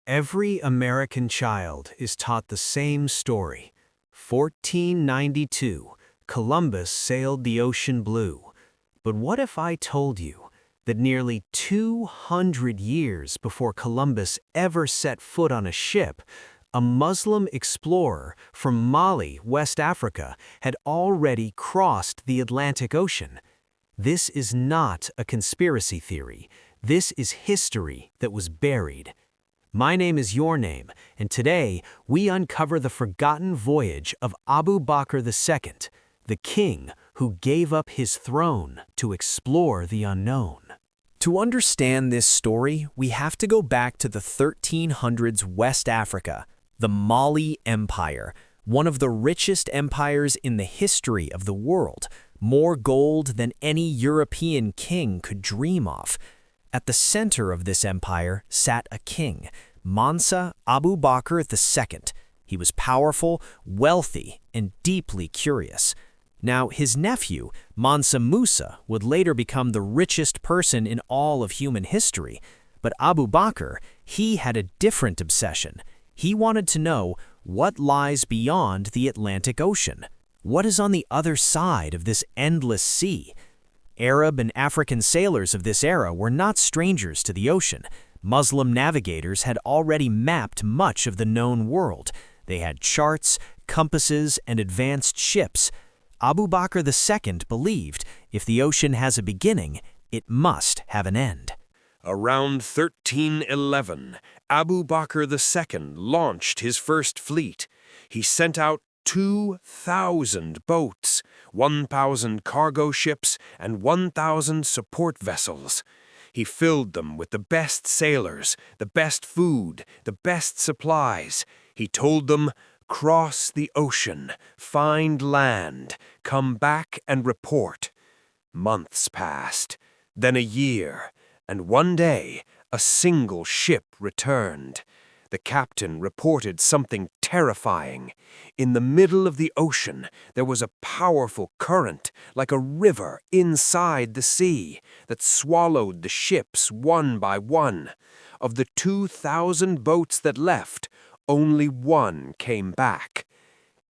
Every American child is taught the same story. 1492, Columbus sailed the ocean blue. But what if I told you that nearly 200 years before Columbus ever set foot on a ship, a Muslim explorer from Mali, West Africa, had already crossed the Atlantic Ocean? This is not a conspiracy theory. This is history that was buried. My name is Your Name, and today we uncover the forgotten voyage of Abu Bakr II, the king who gave up his throne to explore the unknown. To understand this story, we have to go back to the 1300s West Africa, the Mali Empire, one of the richest empires in the history of the world, more gold than any European king could dream of. At the center of this empire sat a king, Mansa Abu Bakr II. He was powerful, wealthy, and deeply curious. Now, his nephew, Mansa Musa, would later become the richest person in all of human history. But Abu Bakr, he had a different obsession. He wanted to know what lies beyond the Atlantic Ocean. What is on the other side of this endless sea? Arab and African sailors of this era were not strangers to the ocean. Muslim navigators had already mapped much of the known world. They had charts, compasses, and advanced ships. Abu Bakr II believed if the ocean has a beginning, it must have an end. Around 1311, Abu Bakr II launched his first fleet. He sent out 2,000 boats, 1,000 cargo ships, and 1,000 support vessels. He filled them with the best sailors, the best food, the best supplies. He told them, "Cross the ocean, find land, come back and report." Months passed, then a year, and one day a single ship returned. The captain reported something terrifying. In the middle of the ocean, there was a powerful current, like a river inside the sea, that swallowed the ships one by one. Of the 2,000 boats that left, only one came back.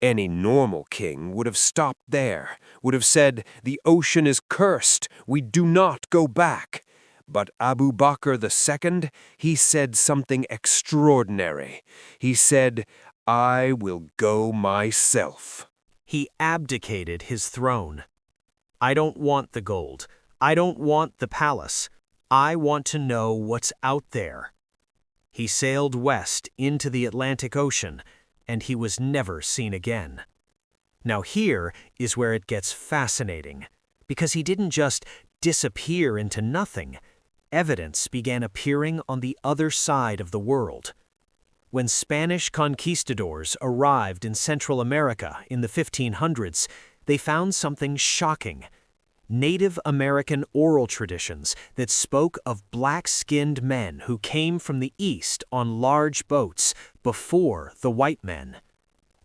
Any normal king would have stopped there, would have said, "The ocean is cursed, we do not go back." But Abu Bakr II, he said something extraordinary. He said, "I will go myself." He abdicated his throne. I don't want the gold. I don't want the palace. I want to know what's out there. He sailed west into the Atlantic Ocean, and he was never seen again. Now here is where it gets fascinating, because he didn't just disappear into nothing. Evidence began appearing on the other side of the world. When Spanish conquistadors arrived in Central America in the 1500s, they found something shocking. Native American oral traditions that spoke of black-skinned men who came from the east on large boats before the white men.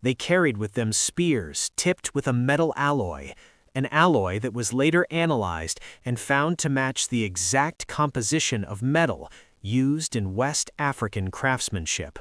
They carried with them spears tipped with a metal alloy, an alloy that was later analyzed and found to match the exact composition of metal used in West African craftsmanship.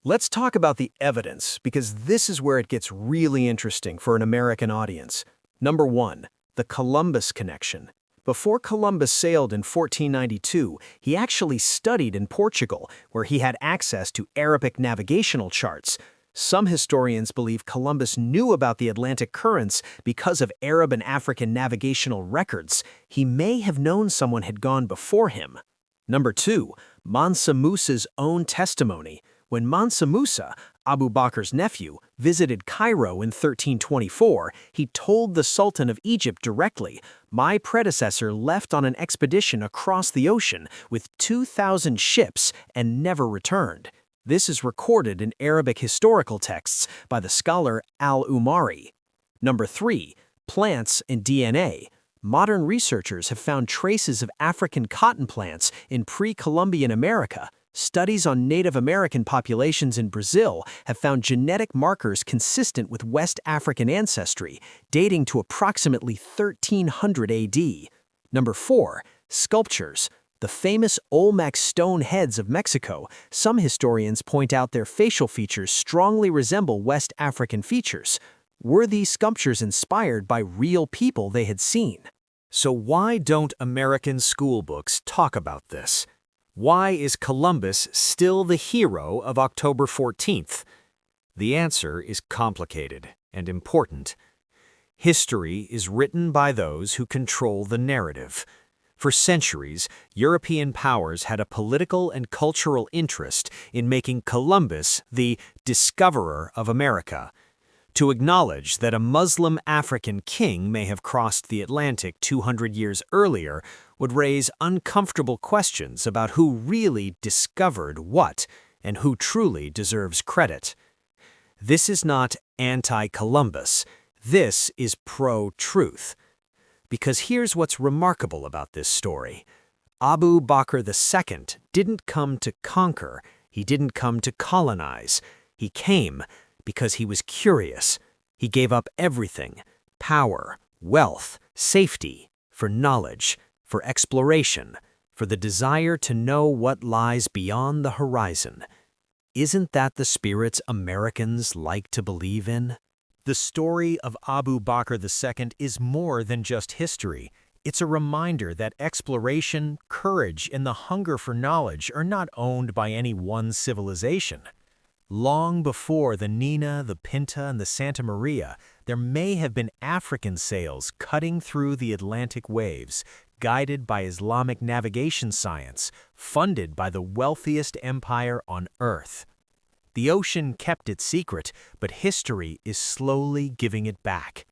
Let's talk about the evidence, because this is where it gets really interesting for an American audience. Number 1, the Columbus connection. Before Columbus sailed in 1492, he actually studied in Portugal, where he had access to Arabic navigational charts. Some historians believe Columbus knew about the Atlantic currents because of Arab and African navigational records. He may have known someone had gone before him. Number 2, Mansa Musa's own testimony. When Mansa Musa, Abu Bakr's nephew, visited Cairo in 1324, he told the Sultan of Egypt directly, "My predecessor left on an expedition across the ocean with 2,000 ships and never returned." This is recorded in Arabic historical texts by the scholar Al-Umari. Number 3, plants and DNA. Modern researchers have found traces of African cotton plants in pre-Columbian America. Studies on Native American populations in Brazil have found genetic markers consistent with West African ancestry, dating to approximately 1300 AD. Number 4, sculptures. The famous Olmec stone heads of Mexico, some historians point out their facial features strongly resemble West African features. Were these sculptures inspired by real people they had seen? So why don't American school books talk about this? Why is Columbus still the hero of October 14th? The answer is complicated and important. History is written by those who control the narrative. For centuries, European powers had a political and cultural interest in making Columbus the discoverer of America. To acknowledge that a Muslim African king may have crossed the Atlantic 200 years earlier would raise uncomfortable questions about who really discovered what and who truly deserves credit. This is not anti-Columbus. This is pro-truth. Because here's what's remarkable about this story. Abu Bakr II didn't come to conquer, he didn't come to colonize. He came because he was curious. He gave up everything, power, wealth, safety, for knowledge, for exploration, for the desire to know what lies beyond the horizon. Isn't that the spirits Americans like to believe in? The story of Abu Bakr II is more than just history. It's a reminder that exploration, courage, and the hunger for knowledge are not owned by any one civilization. Long before the Nina, the Pinta, and the Santa Maria, there may have been African sails cutting through the Atlantic waves, guided by Islamic navigation science, funded by the wealthiest empire on Earth. The ocean kept it secret, but history is slowly giving it back.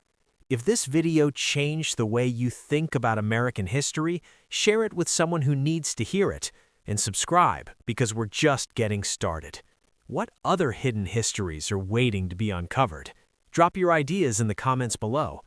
If this video changed the way you think about American history, share it with someone who needs to hear it, and subscribe because we're just getting started. What other hidden histories are waiting to be uncovered? Drop your ideas in the comments below.